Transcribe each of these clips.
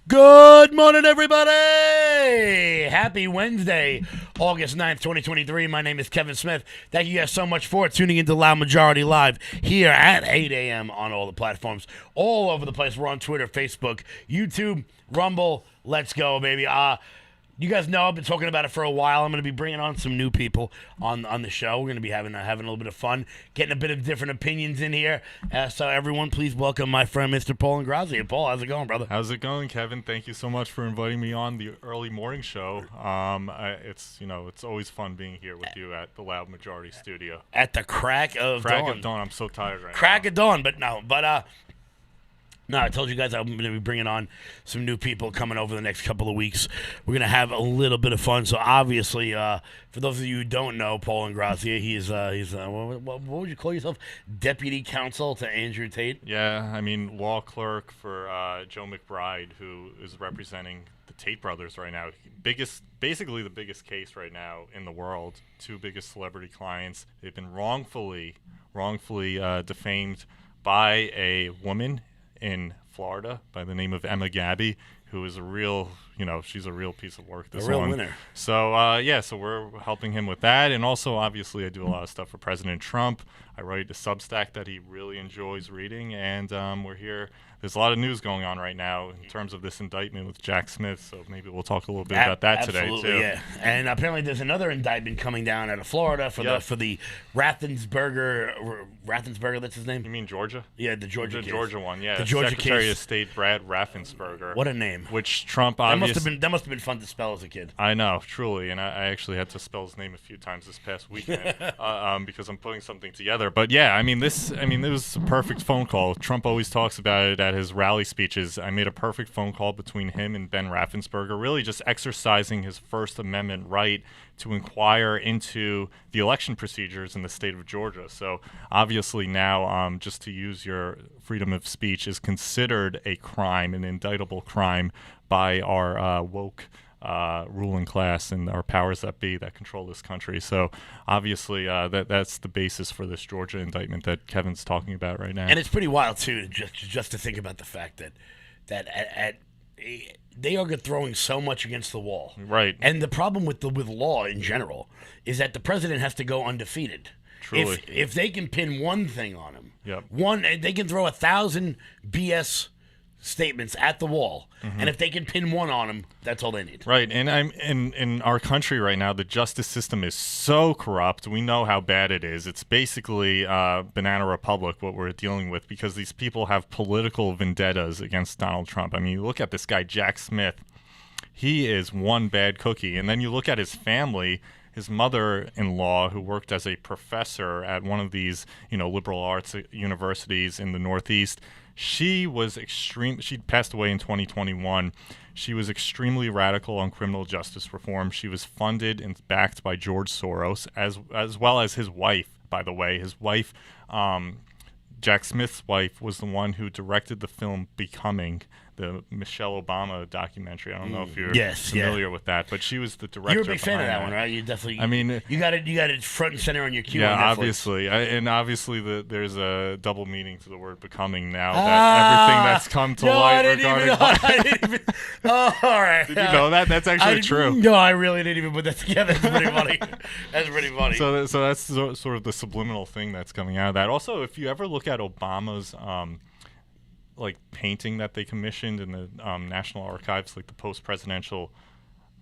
Good morning, everybody! Happy Wednesday, August 9th, 2023. My name is Kevin Smith. Thank you guys so much for tuning into Loud Majority Live here at 8 a.m. on all the platforms, all over the place. We're on Twitter, Facebook, YouTube, Rumble. Let's go, baby. You guys know I've been talking about it for a while. I'm going to be bringing on some new people on the show. We're going to be having a little bit of fun, getting a bit of different opinions in here. So everyone, please welcome my friend, Mr. Paul Ingrassia. Paul, how's it going, brother? How's it going, Kevin? Thank you so much for inviting me on the early morning show. It's always fun being here with you at the Loud Majority Studio. At the crack of dawn. I'm so tired right now. Crack of dawn, No, I told you guys I'm going to be bringing on some new people coming over the next couple of weeks. We're going to have a little bit of fun. So obviously, for those of you who don't know, Paul Ingrassia, he's what would you call yourself? Deputy counsel to Andrew Tate? Yeah, I mean, law clerk for Joe McBride, who is representing the Tate brothers right now. Basically the biggest case right now in the world. Two biggest celebrity clients. They've been wrongfully defamed by a woman in Florida by the name of Emma Gabby, who is she's a real piece of work. A real winner. So, so we're helping him with that. And also, obviously, I do a lot of stuff for President Trump. I write a Substack that he really enjoys reading. And we're here. There's a lot of news going on right now in terms of this indictment with Jack Smith. So maybe we'll talk a little bit about that today, too. Yeah. And apparently there's another indictment coming down out of Florida for the Raffensperger, that's his name? You mean Georgia? Yeah, the Georgia case. Georgia one, yeah. The Georgia Secretary case. of State Brad Raffensperger. What a name. Which Trump That obviously... must have been fun to spell as a kid. I know, truly. And I actually had to spell his name a few times this past weekend because I'm putting something together. But yeah, it was a perfect phone call. Trump always talks about it at his rally speeches. I made a perfect phone call between him and Ben Raffensperger, really just exercising his First Amendment right to inquire into the election procedures in the state of Georgia. So obviously now just to use your freedom of speech is considered a crime, an indictable crime by our woke ruling class and our powers that be that control this country. So obviously that's the basis for this Georgia indictment that Kevin's talking about right now. And it's pretty wild too, just to think about the fact that they are throwing so much against the wall. Right. And the problem with law in general is that the president has to go undefeated. Truly. If they can pin one thing on him, Yep. they can throw 1,000 BS statements at the wall, and if they can pin one on him, that's all they need. Right, and in our country right now, the justice system is so corrupt. We know how bad it is. It's basically banana republic what we're dealing with because these people have political vendettas against Donald Trump. I mean, you look at this guy Jack Smith. He is one bad cookie, and then you look at his family. His mother-in-law, who worked as a professor at one of these, liberal arts universities in the Northeast, she was extreme. She passed away in 2021. She was extremely radical on criminal justice reform. She was funded and backed by George Soros, as well as his wife. By the way, his wife, Jack Smith's wife, was the one who directed the film Becoming, the Michelle Obama documentary. I don't know if you're familiar with that, but she was the director. You're a big fan of that one, right? You definitely. I mean, you got it front and center on your queue. Yeah, on Netflix. obviously, there's a double meaning to the word "becoming" now that everything that's come to light regarding. All right. Did you know that? That's actually true. No, I really didn't even put that together. That's pretty funny. That's pretty funny. So that's sort of the subliminal thing that's coming out of that. Also, if you ever look at Obama's painting that they commissioned in the National Archives, like the post-presidential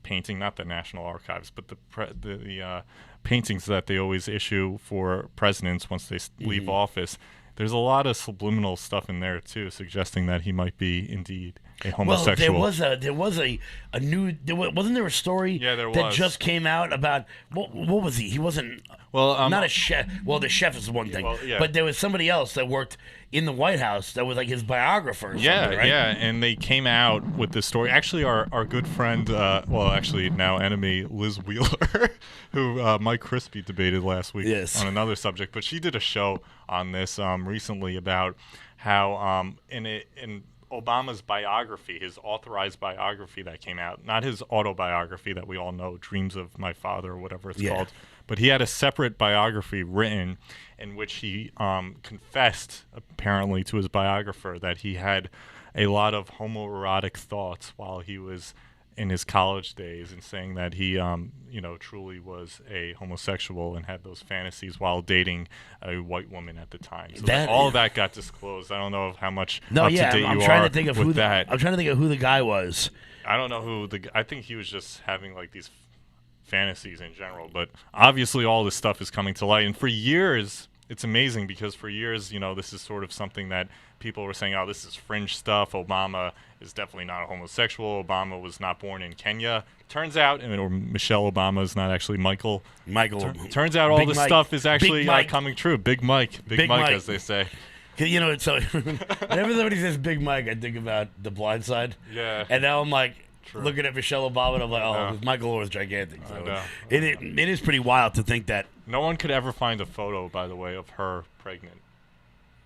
painting, not the National Archives, but the paintings that they always issue for presidents once they leave office. There's a lot of subliminal stuff in there too, suggesting that he might be indeed a homosexual. Well, there was a new. Wasn't there a story that just came out about what was he? He wasn't. Well, not a chef. Well, the chef is one thing, but there was somebody else that worked in the White House that was like his biographer. Or something, right? Yeah, and they came out with this story. Actually, our good friend, now enemy, Liz Wheeler, who Mike Crispy debated last week on another subject, but she did a show on this recently about how in Obama's biography, his authorized biography that came out, not his autobiography that we all know, Dreams of My Father or whatever it's called, but he had a separate biography written in which he confessed apparently to his biographer that he had a lot of homoerotic thoughts while he was in his college days, and saying that he, truly was a homosexual and had those fantasies while dating a white woman at the time. So all that got disclosed. I don't know how much up to date I'm you trying are to think of with who that. I'm trying to think of who the guy was. I don't know who I think he was just having like these fantasies in general, but obviously all this stuff is coming to light. And for years, it's amazing because for years, this is sort of something that people were saying, oh, this is fringe stuff. Obama is definitely not a homosexual. Obama was not born in Kenya. Turns out, or Michelle Obama is not actually Michael. Turns out all this stuff is actually coming true. Big Mike, as they say. So whenever somebody says Big Mike, I think about The Blind Side. Yeah. And now I'm like, looking at Michelle Obama, and I'm like, Michael was gigantic. So it is pretty wild to think that. No one could ever find a photo, by the way, of her pregnant.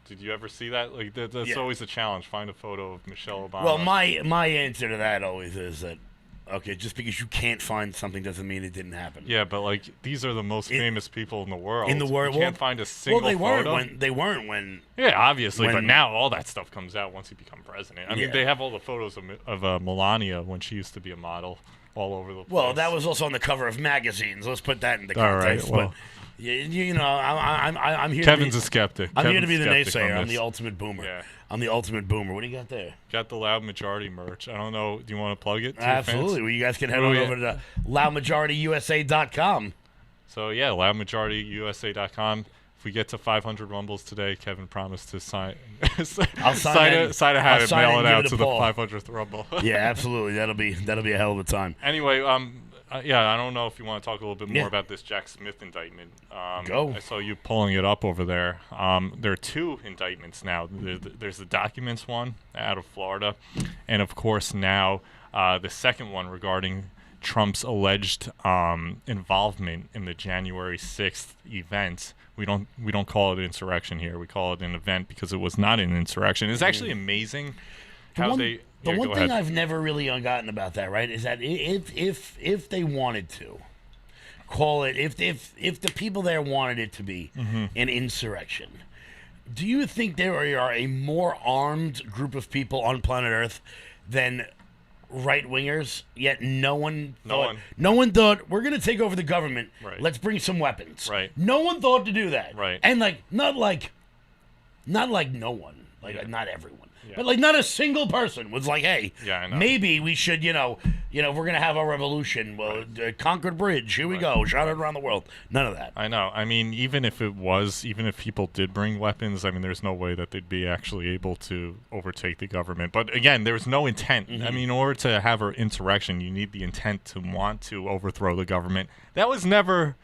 Did you ever see that? Like that's always a challenge. Find a photo of Michelle Obama. Well, my answer to that always is that, okay, just because you can't find something doesn't mean it didn't happen. Yeah, but like these are the most famous people in the world. You can't find a single photo. They weren't when. Yeah, obviously, but now all that stuff comes out once he becomes president. I mean, they have all the photos of Melania when she used to be a model all over the place. Well, that was also on the cover of magazines. Let's put that into context. All right, well. I'm here. Kevin's a skeptic. I'm here to be the naysayer. I'm the ultimate boomer. Yeah. I'm the ultimate boomer. What do you got there? Got the Loud Majority merch. I don't know. Do you want to plug it? Absolutely. Well, you guys can head on over to loudmajorityusa.com. So, yeah, loudmajorityusa.com. If we get to 500 rumbles today, Kevin promised to sign a hat and mail it out to the 500th rumble. Yeah, absolutely. That'll be a hell of a time. Anyway, I don't know if you want to talk a little bit more about this Jack Smith indictment. Go. I saw you pulling it up over there. There are two indictments now. There's the documents one out of Florida, and of course now the second one regarding Trump's alleged involvement in the January 6th event. We don't call it insurrection here. We call it an event because it was not an insurrection. It's actually amazing how they. The one thing I've never really gotten about that, right, is that if they wanted to call it, if the people there wanted it to be an insurrection, do you think there are a more armed group of people on planet Earth than right wingers? Yet no one thought we're gonna take over the government. Right. Let's bring some weapons. Right. No one thought to do that. Right. And not like no one, not everyone. Yeah. But not a single person was like, "Hey, maybe we should, we're gonna have a revolution. Well, Concord Bridge, here we go, shot it around the world." None of that. I know. I mean, even if people did bring weapons, I mean, there's no way that they'd be actually able to overtake the government. But again, there's no intent. I mean, in order to have an insurrection, you need the intent to want to overthrow the government. That was never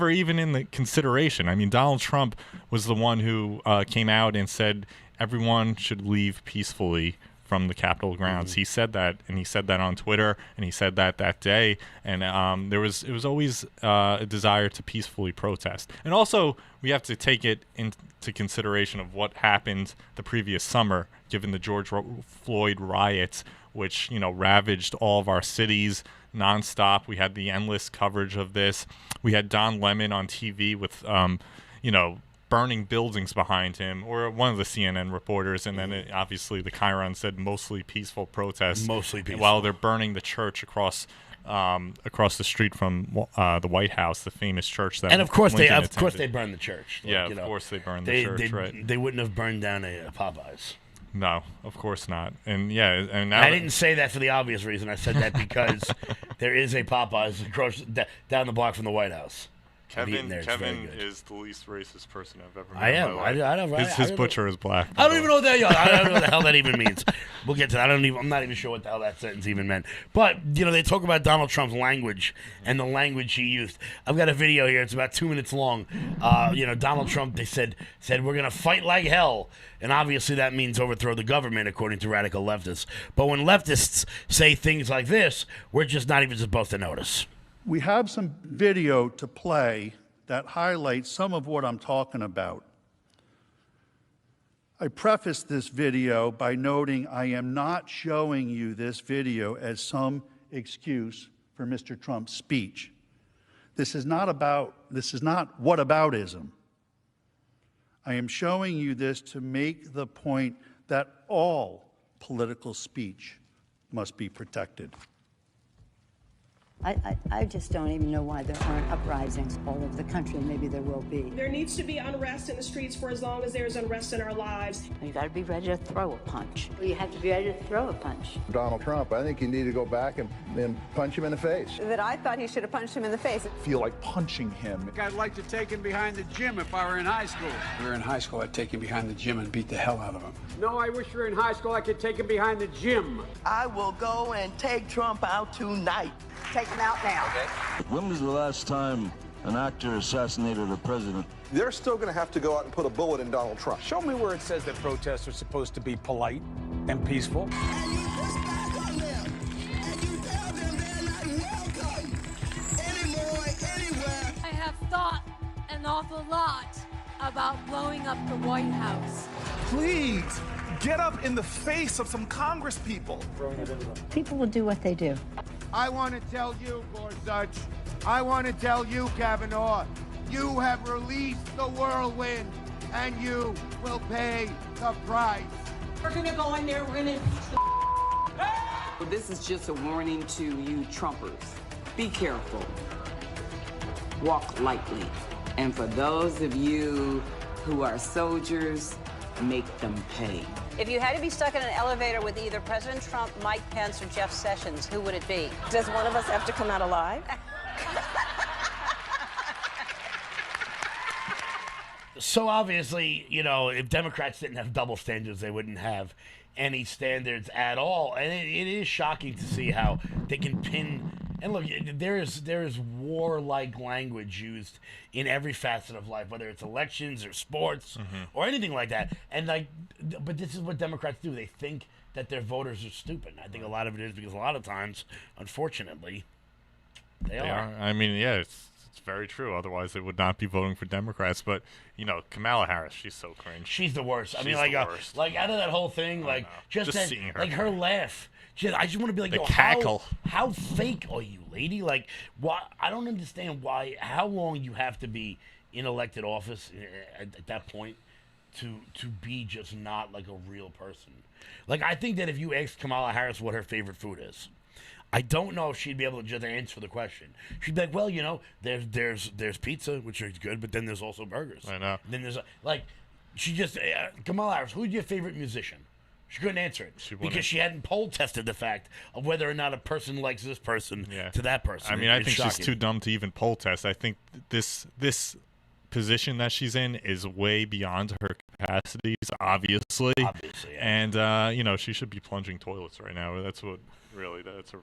even in the consideration. I mean, Donald Trump was the one who came out and said everyone should leave peacefully from the Capitol grounds. He said that, and he said that on Twitter, and he said that day. And it was always a desire to peacefully protest. And also, we have to take it into consideration of what happened the previous summer, given the George Floyd riots, which ravaged all of our cities nonstop. We had the endless coverage of this. We had Don Lemon on TV with burning buildings behind him, or one of the CNN reporters, and then obviously the Chiron said mostly peaceful protests. Mostly peaceful. While they're burning the church across the street from the White House, the famous church that. And of course Lincoln they burned the church. Of course they burned the church. Right. They wouldn't have burned down a Popeyes. No, of course not. And and now I didn't say that for the obvious reason. I said that because there is a Popeyes down the block from the White House. Kevin is the least racist person I've ever met. I am. In my life. His butcher is black. I don't even know what that. I don't know what the hell that even means. We'll get to that. I'm not even sure what the hell that sentence even meant. But they talk about Donald Trump's language and the language he used. I've got a video here. It's about 2 minutes long. Donald Trump. They said we're gonna fight like hell, and obviously that means overthrow the government, according to radical leftists. But when leftists say things like this, we're just not even supposed to notice. We have some video to play that highlights some of what I'm talking about. I preface this video by noting I am not showing you this video as some excuse for Mr. Trump's speech. This is not whataboutism. I am showing you this to make the point that all political speech must be protected. I just don't even know why there aren't uprisings all over the country. Maybe there will be. There needs to be unrest in the streets for as long as there's unrest in our lives. You got to be ready to throw a punch. You have to be ready to throw a punch. Donald Trump, I think you need to go back and punch him in the face. That I thought he should have punched him in the face. Feel like punching him. I'd like to take him behind the gym if I were in high school. If we were in high school, I'd take him behind the gym and beat the hell out of him. No, I wish we were in high school. I could take him behind the gym. I will go and take Trump out tonight. Take him out now. Okay. When was the last time an actor assassinated a president? They're still going to have to go out and put a bullet in Donald Trump. Show me where it says that protests are supposed to be polite and peaceful. And you push back on them, and you tell them they're not welcome anymore, anywhere. I have thought an awful lot about blowing up the White House. Please, get up in the face of some Congress people. People will do what they do. I want to tell you, Gorsuch, I want to tell you, Kavanaugh, you have released the whirlwind, and you will pay the price. We're going to go in there, we're going to impeach the Well, this is just a warning to you Trumpers. Be careful. Walk lightly. And for those of you who are soldiers, make them pay. If you had to be stuck in an elevator with either President Trump, Mike Pence, or Jeff Sessions, who would it be? Does one of us have to come out alive? So obviously, you know, if Democrats didn't have double standards, they wouldn't have any standards at all. And it is shocking to see how they can pin. And look, there is warlike language used in every facet of life, whether it's elections or sports or anything like that. And but this is what Democrats do. They think that their voters are stupid. And I think a lot of it is because a lot of times, unfortunately, they are. I mean, yeah, it's very true. Otherwise, they would not be voting for Democrats. But you know, Kamala Harris, she's so cringe. She's the worst. I mean, worst. like out of that whole thing, like just that, seeing her, like her laugh. I just want to be like, the yo, cackle. How fake are you, lady? Like, why? I don't understand why. How long you have to be in elected office at that point to be just not like a real person. Like, I think that if you asked Kamala Harris what her favorite food is, I don't know if she'd be able to just answer the question. She'd be like, well, you know, there's pizza, which is good, but then there's also burgers. I know. And then there's Kamala Harris, who's your favorite musician? She couldn't answer it because she hadn't poll tested the fact of whether or not a person likes this person to that person. I mean, I think she's too dumb to even poll test. I think this position that she's in is way beyond her capacities, obviously. Yeah. And you know, she should be plunging toilets right now. That's her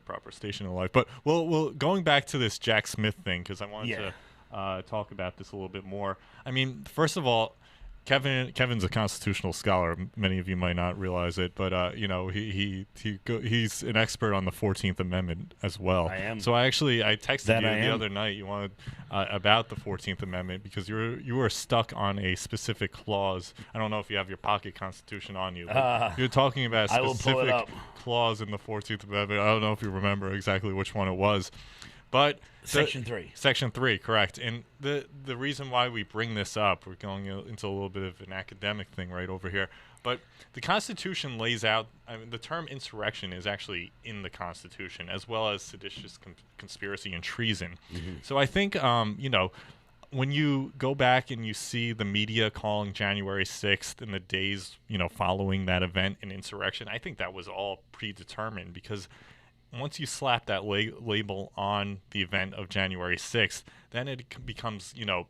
proper station in life. But we'll going back to this Jack Smith thing, because I wanted to talk about this a little bit more. I mean, first of all, Kevin's a constitutional scholar. Many of you might not realize it, but you know, he's an expert on the 14th Amendment as well. I am. So I texted you the other night. You wanted about the 14th Amendment because you were stuck on a specific clause. I don't know if you have your pocket Constitution on you. But you're talking about a specific clause in the 14th Amendment. I don't know if you remember exactly which one it was. But Section 3. Section 3, correct. And the reason why we bring this up, we're going into a little bit of an academic thing right over here, but the Constitution lays out, I mean, the term insurrection is actually in the Constitution, as well as seditious conspiracy and treason. So I think, you know, when you go back and you see the media calling January 6th and the days, you know, following that event an insurrection, I think that was all predetermined, because once you slap that label on the event of January 6th, then it becomes, you know,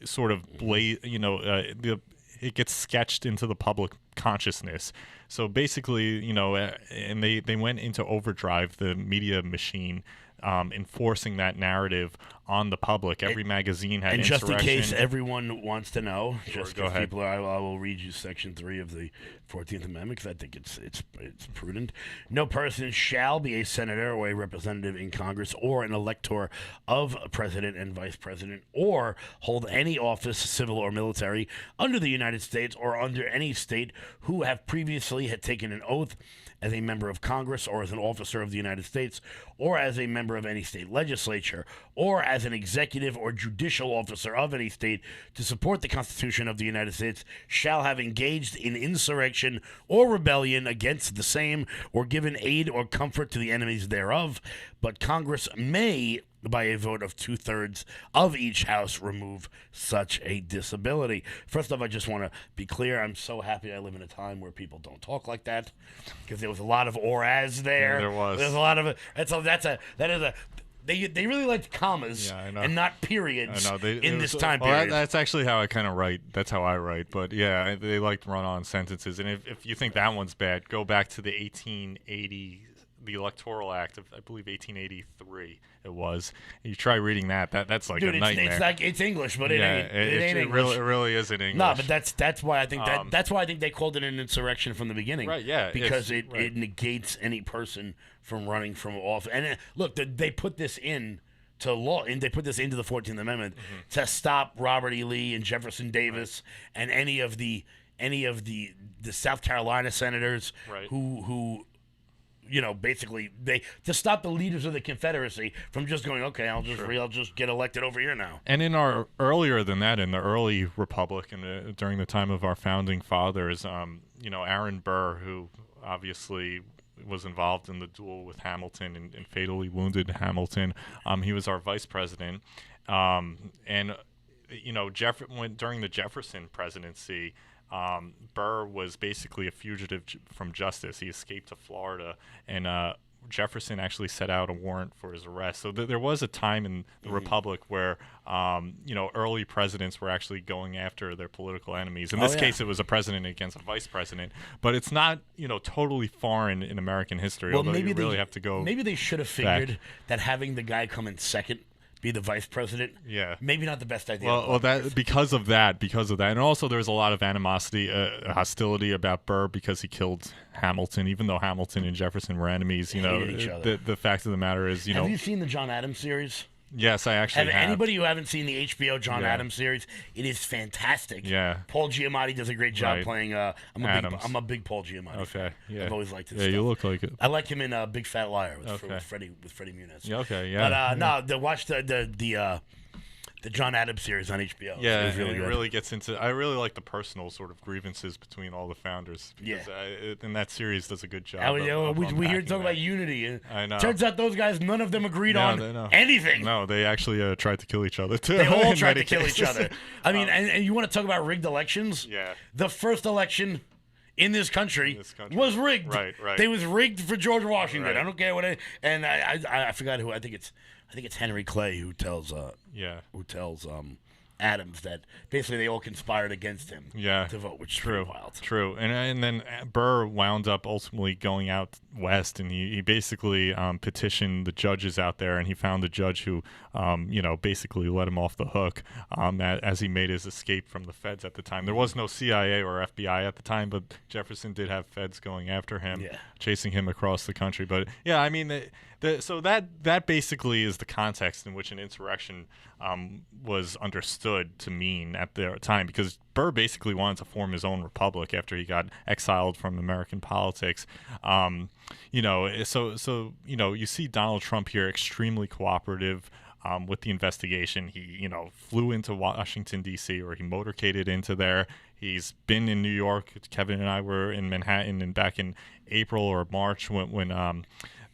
sort of it gets sketched into the public consciousness. So basically, you know, and they went into overdrive, the media machine, enforcing that narrative on the public. Every magazine had insurrection. And just in case everyone wants to know, Go ahead. I will read you Section 3 of the 14th Amendment, because I think it's prudent. No person shall be a senator or a representative in Congress or an elector of a president and vice president, or hold any office, civil or military, under the United States or under any state, who have previously had taken an oath as a member of Congress or as an officer of the United States or as a member of any state legislature or as an executive or judicial officer of any state to support the Constitution of the United States shall have engaged in insurrection or rebellion against the same or given aid or comfort to the enemies thereof, but Congress may, by a vote of 2/3 of each house, remove such a disability. First off, I just want to be clear. I'm so happy I live in a time where people don't talk like that, because there was a lot of or as there. Yeah, there was. There's a lot of it. They really liked commas and not periods in this time period. That's actually how I kind of write. That's how I write. But yeah, they liked run-on sentences. And if you think that one's bad, go back to the 1880. The Electoral Act of, I believe, 1883 it was. You try reading that. That's like a nightmare. It's English, but it ain't English. It really isn't English. No, but that's why I think that's why I think they called it an insurrection from the beginning. Right. Yeah. Because it negates any person from running from office. And look, they put this in to law, and they put this into the 14th Amendment to stop Robert E. Lee and Jefferson Davis and any of the South Carolina senators who basically to stop the leaders of the Confederacy from just going, okay, I'll just get elected over here now. And in our earlier than that, in the early Republic and during the time of our founding fathers, Aaron Burr, who obviously was involved in the duel with Hamilton and fatally wounded Hamilton, he was our vice president, and during the Jefferson presidency. Burr was basically a fugitive from justice. He escaped to Florida, and Jefferson actually set out a warrant for his arrest. So there was a time in the Republic where, early presidents were actually going after their political enemies. In this case, it was a president against a vice president. But it's not, totally foreign in American history. Well, although maybe you really have to go. Maybe they should have figured that having the guy come in second, be the vice president. Yeah. Maybe not the best idea. Well, because of that, and also there's a lot of animosity, hostility about Burr because he killed Hamilton, even though Hamilton and Jefferson were enemies. Hated each other. The fact of the matter is, Have you seen the John Adams series? Yes, I actually have. Anybody who haven't seen the HBO John Adams series, it is fantastic. Yeah. Paul Giamatti does a great job playing. I'm a big Paul Giamatti. Okay. Fan. Yeah. I've always liked his stuff. stuff. You look like it. I like him in Big Fat Liar with Freddie Muniz. Yeah. Okay. Yeah. But watch the John Adams series on HBO. Yeah, it really gets into. I really like the personal sort of grievances between all the founders. Because and that series does a good job. We hear talk about unity. And I know. Turns out those guys, none of them agreed on anything. No, they actually tried to kill each other too. They all tried to kill each other. I mean, and you want to talk about rigged elections? Yeah. The first election in this country was rigged. Right. They was rigged for George Washington. Right. I don't care what it. And I forgot who. I think it's Henry Clay who tells Adams that basically they all conspired against him to vote, which is pretty wild. True. And then Burr wound up ultimately going out west, and he basically petitioned the judges out there, and he found a judge who basically let him off the hook as he made his escape from the feds at the time. There was no CIA or FBI at the time, but Jefferson did have feds going after him, chasing him across the country. But yeah, I mean, so that basically is the context in which an insurrection was understood to mean at the time, because Burr basically wanted to form his own republic after he got exiled from American politics. So you see Donald Trump here extremely cooperative with the investigation. He flew into Washington D.C., or he motorcaded into there. He's been in New York. Kevin and I were in Manhattan, and back in April or March when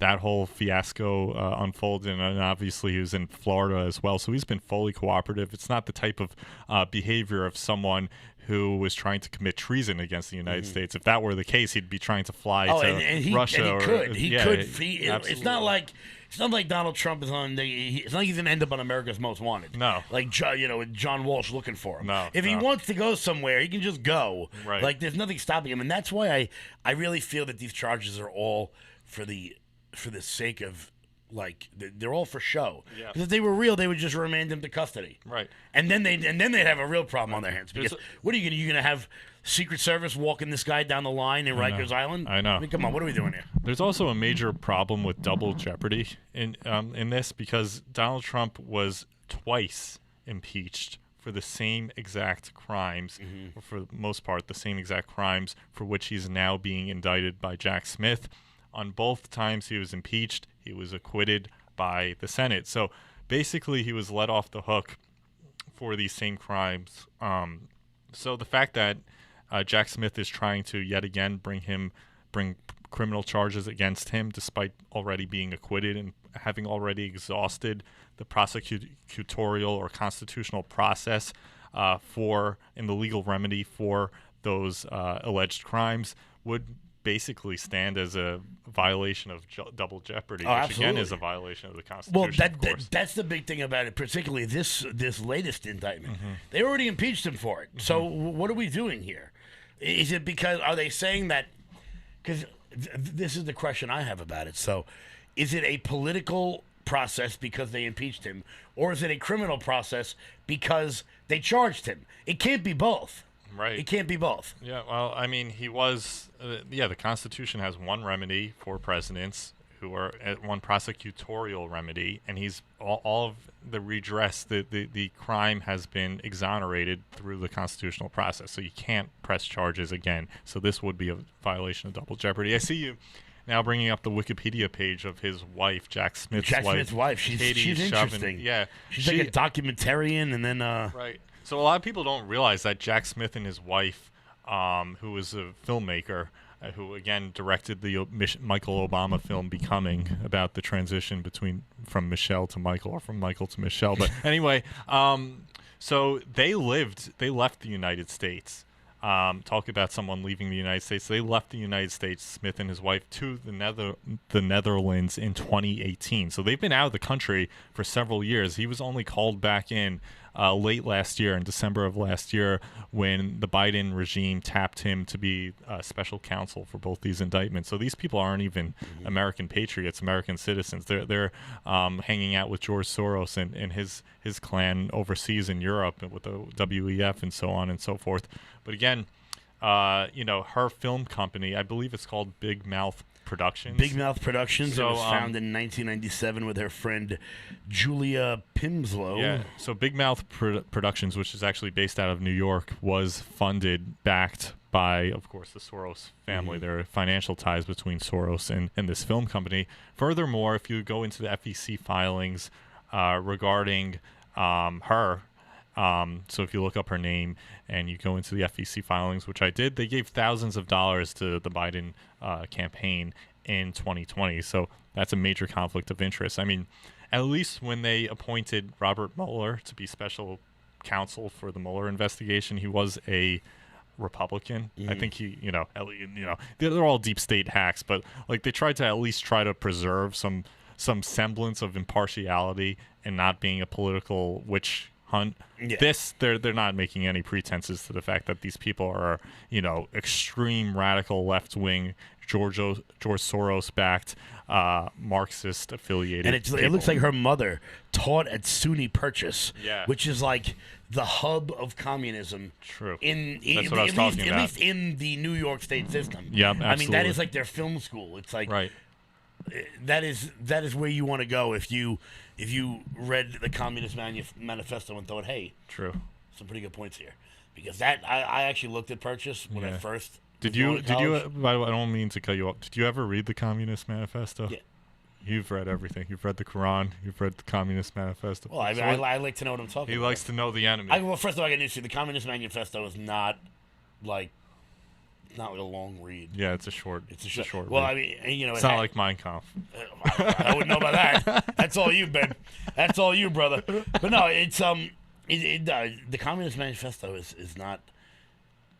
that whole fiasco unfolded, and obviously he was in Florida as well. So he's been fully cooperative. It's not the type of behavior of someone who was trying to commit treason against the United States. If that were the case, he'd be trying to fly to Russia. He could. It's not like Donald Trump is on. It's not like he's gonna end up on America's Most Wanted. No, like John Walsh looking for him. No, if he wants to go somewhere, he can just go. Right. Like there's nothing stopping him, and that's why I really feel that these charges are all for the sake of, like, they're all for show. Yeah. Because if they were real, they would just remand him to custody. Right. And then they'd have a real problem on their hands. Because what are you gonna have Secret Service walking this guy down the line in Rikers Island? I know. I mean, come on, what are we doing here? There's also a major problem with double jeopardy in this, because Donald Trump was twice impeached for the same exact crimes, or for the most part, the same exact crimes for which he's now being indicted by Jack Smith. On both times he was impeached, he was acquitted by the Senate. So basically, he was let off the hook for these same crimes. So the fact that Jack Smith is trying to yet again bring criminal charges against him, despite already being acquitted and having already exhausted the prosecutorial or constitutional process in the legal remedy for those alleged crimes, would basically stand as a violation of double jeopardy, which again is a violation of the Constitution. Well, that's the big thing about it, particularly this latest indictment. They already impeached him for it. So what are we doing here? Is it because, are they saying that, because this is the question I have about it. So is it a political process because they impeached him, or is it a criminal process because they charged him? It can't be both. Right. It can't be both. Yeah, well, I mean, he was, the Constitution has one remedy for presidents who are at one prosecutorial remedy, and he's all of the redress, the crime has been exonerated through the constitutional process, so you can't press charges again. So this would be a violation of double jeopardy. I see you now bringing up the Wikipedia page of his wife, Jack Smith's wife. She's Katie interesting. Chauvin. Yeah. She's like a documentarian, and then right. So a lot of people don't realize that Jack Smith and his wife, who was a filmmaker, who again directed the Michael Obama film Becoming, about the transition from Michelle to Michael, or from Michael to Michelle. But anyway, so they left the United States. Talk about someone leaving the United States. They left the United States, Smith and his wife, to the Netherlands in 2018. So they've been out of the country for several years. He was only called back in late last year, in December of last year, when the Biden regime tapped him to be special counsel for both these indictments. So these people aren't even American patriots, American citizens. They're hanging out with George Soros and his clan overseas in Europe with the WEF and so on and so forth. But again, her film company, I believe it's called Big Mouth Productions. Big Mouth Productions. So, it was founded in 1997 with her friend Julia Pimslow. Yeah. So Big Mouth Productions, which is actually based out of New York, was backed by, of course, the Soros family. There are financial ties between Soros and this film company. Furthermore, if you go into the FEC filings regarding her, so if you look up her name and you go into the FEC filings, which I did, they gave thousands of dollars to the Biden campaign in 2020. So that's a major conflict of interest. I mean, at least when they appointed Robert Mueller to be special counsel for the Mueller investigation, he was a Republican. I think they're all deep state hacks, but like they tried to at least try to preserve some semblance of impartiality and not being a political witch hunt. Yeah. They're not making any pretenses to the fact that these people are, extreme radical left wing George Soros backed Marxist affiliated. And it looks like her mother taught at SUNY Purchase, which is like the hub of communism. True. That's what I was talking about. At least in the New York State system. Yeah, absolutely. I mean, that is like their film school. It's like that is where you want to go if you read the Communist Manifesto and thought, hey, true, some pretty good points here. Because I actually looked at Purchase when I first. Did you? I don't mean to cut you off. Did you ever read the Communist Manifesto? Yeah. You've read everything. You've read the Quran. You've read the Communist Manifesto. Well, I like to know what I'm talking about. He likes to know the enemy. Well, first of all, I got news for you. The Communist Manifesto is not like a long read. Yeah, it's a short. It's a short. Well, read. I mean, it's not like Mein Kampf. I wouldn't know about that. That's all you, babe. That's all you, brother. But no, it's the Communist Manifesto is not.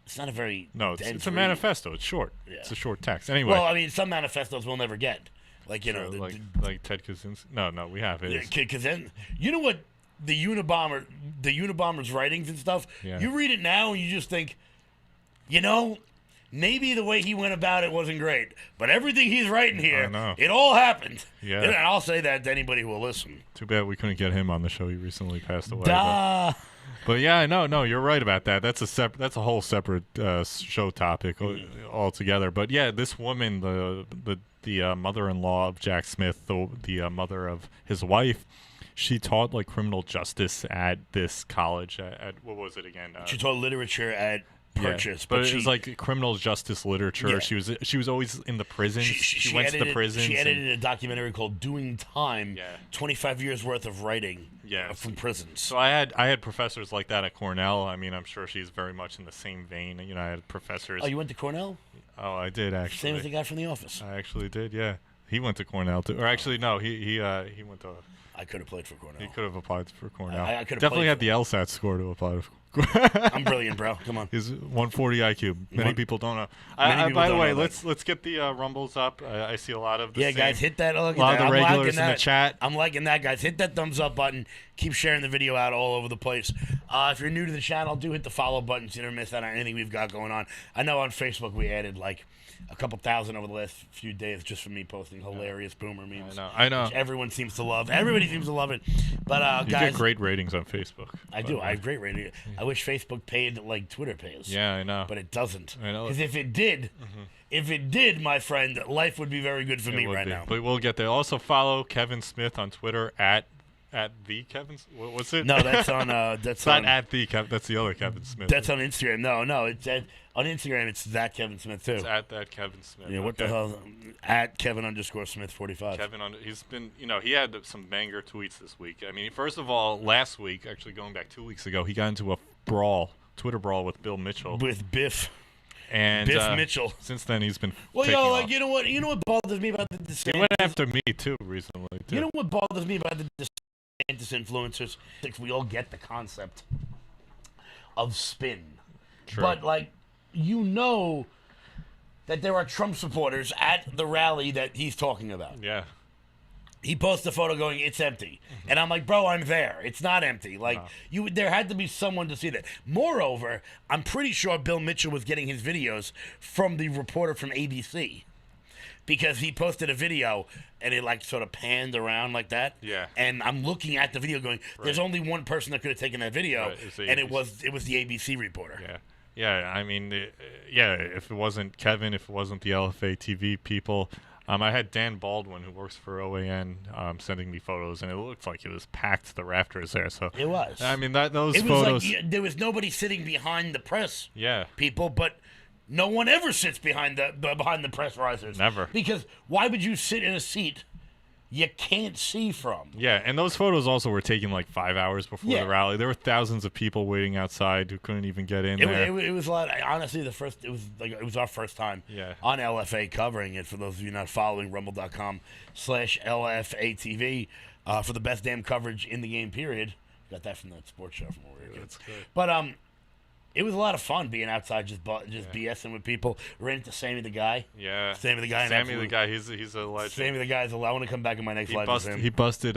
It's not a very it's a manifesto. It's short. Yeah. It's a short text. Anyway. Well, I mean, some manifestos we'll never get. Like like Ted Kaczynski. No, we have it. Yeah, because then you know what the Unabomber's writings and stuff. Yeah. You read it now and you just think, maybe the way he went about it wasn't great, but everything he's writing here, it all happened. Yeah. And I'll say that to anybody who will listen. Too bad we couldn't get him on the show. He recently passed away. But yeah, no, you're right about that. That's a whole separate show topic altogether. But yeah, this woman, the mother-in-law of Jack Smith, the mother of his wife, she taught like criminal justice at this college at what was it again? She taught literature at Purchase, but it was like criminal justice literature. Yeah. She was always in the prisons. She went to the prisons. She edited a documentary called "Doing Time." 25 years worth of writing. From prisons. So I had professors like that at Cornell. I mean, I'm sure she's very much in the same vein. You know, I had professors. Oh, you went to Cornell? Oh, I did actually. Same as the guy from The Office. I actually did. Yeah, he went to Cornell too. Or actually, no, he went to. I could have played for Cornell. He could have applied for Cornell. I could have definitely had the LSAT score to apply to. I'm brilliant, bro. Come on. He's 140 IQ. Many people don't know. By the way, let's get the rumbles up. I see a lot of the guys, hit that. Look a lot of the regulars in the chat. I'm liking that, guys. Hit that thumbs up button. Keep sharing the video out all over the place. If you're new to the channel, do hit the follow button so you don't miss out on anything we've got going on. I know on Facebook we added like a couple thousand over the last few days just from me posting hilarious boomer memes. I know. Which everyone seems to love. Everybody seems to love it. But you guys, get great ratings on Facebook. I do. I have great ratings. I wish Facebook paid like Twitter pays. Yeah, I know. But it doesn't. I know. Because if it did, my friend, life would be very good for me right now. But we'll get there. Also follow Kevin Smith on Twitter at the Kevin. What's it? No, that's on. It's not at the Kevin. That's the other Kevin Smith. That's on Instagram. No, it's on Instagram. It's that Kevin Smith too. It's at that Kevin Smith. Yeah, what the hell? At Kevin_Smith45. Kevin, he's been, he had some banger tweets this week. I mean, first of all, last week, actually going back 2 weeks ago, he got into a Twitter brawl with Bill Mitchell. With Biff. And Biff Mitchell. Since then, he's been. Well, taking off. you know what bothers me about the DeSantis? He went after me too recently. Too. You know what bothers me about the DeSantis influencers? We all get the concept of spin, but like that there are Trump supporters at the rally that he's talking about. Yeah. He posts a photo going, "It's empty," and I'm like, "Bro, I'm there. It's not empty." Like there had to be someone to see that. Moreover, I'm pretty sure Bill Mitchell was getting his videos from the reporter from ABC, because he posted a video and it like sort of panned around like that. Yeah. And I'm looking at the video going, "There's only one person that could have taken that video," and it was the ABC reporter. Yeah. Yeah. I mean, if it wasn't Kevin, if it wasn't the LFA TV people. I had Dan Baldwin, who works for OAN, sending me photos, and it looked like it was packed to the rafters there. So it was. I mean, those it photos. Was like, there was nobody sitting behind the press. Yeah. People, but no one ever sits behind the press risers. Never. Because why would you sit in a seat you can't see from? Yeah, and those photos also were taken like 5 hours before the rally. There were thousands of people waiting outside who couldn't even get in there. It was a lot. Honestly, it was our first time on LFA covering it. For those of you not following, rumble.com/LFATV for the best damn coverage in the game period. Got that from that sports show from where we were kids. That's good. But it was a lot of fun being outside, just BSing with people. Ran into Sammy the guy. Yeah. Sammy the guy. Sammy the guy. He's a legend. Sammy the guy is. I want to come back in my next live with him. He busted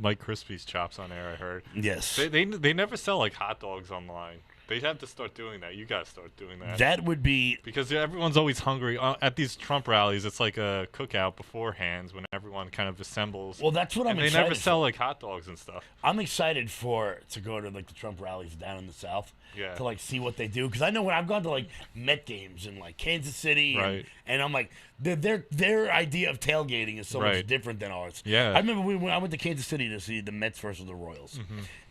Mike Crispy's chops on air. I heard. Yes. They never sell like hot dogs online. They have to start doing that. You guys start doing that. That would be because everyone's always hungry at these Trump rallies. It's like a cookout beforehand when everyone kind of assembles. Well, that's what I'm excited. They never sell like hot dogs and stuff. I'm excited to go to like the Trump rallies down in the South. Yeah. To like see what they do, because I know when I've gone to like Met games in like Kansas City, and I'm like their idea of tailgating is so much different than ours. Yeah. I remember when I went to Kansas City to see the Mets versus the Royals,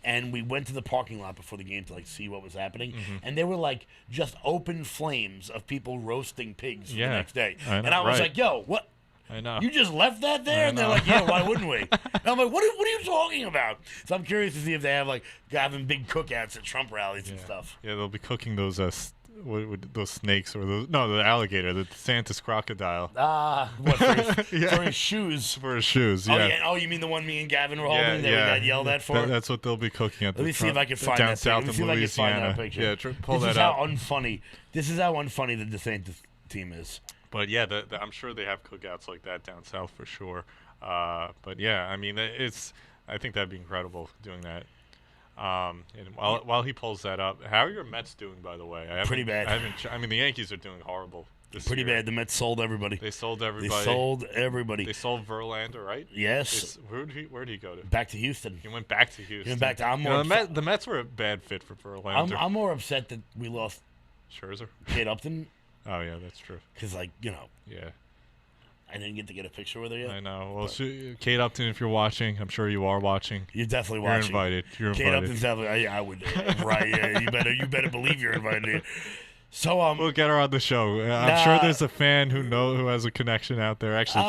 and we went to the parking lot before the game to like see what was happening, and there were like just open flames of people roasting pigs the next day, and I was like, "Yo, what?" I know. You just left that there? And they're like, "Yeah, why wouldn't we?" And I'm like, what are you talking about? So I'm curious to see if they have like having big cookouts at Trump rallies and stuff. Yeah, they'll be cooking those those snakes or the alligator, the DeSantis crocodile. What for his shoes? For his shoes, yeah. Oh, yeah. Oh, you mean the one me and Gavin were holding that we got yelled at for? That's what they'll be cooking at. Let me see if I can find down that south picture. in Louisiana. Yeah, pull that out. This is how unfunny the DeSantis team is. But yeah, I'm sure they have cookouts like that down south for sure. But yeah, I mean, I think that'd be incredible doing that. And while he pulls that up, how are your Mets doing, by the way? Pretty bad. I mean, the Yankees are doing horrible this Pretty year. bad. The Mets sold everybody. They sold everybody. They sold Verlander, right? Yes. Where'd he go to? Back to Houston. He went back to Houston. He went back to. The Mets were a bad fit for Verlander. I'm more upset that we lost Scherzer. Kate Upton. Oh yeah, that's true. Because Yeah. I didn't get to get a picture with her yet. I know. Well, Kate Upton, if you're watching, I'm sure you are watching. You're definitely You're watching. invited. You're Kate invited. Upton's definitely. I would. Right. Yeah. You better believe you're invited. So we'll get her on the show. I'm sure there's a fan who has a connection out there. Actually,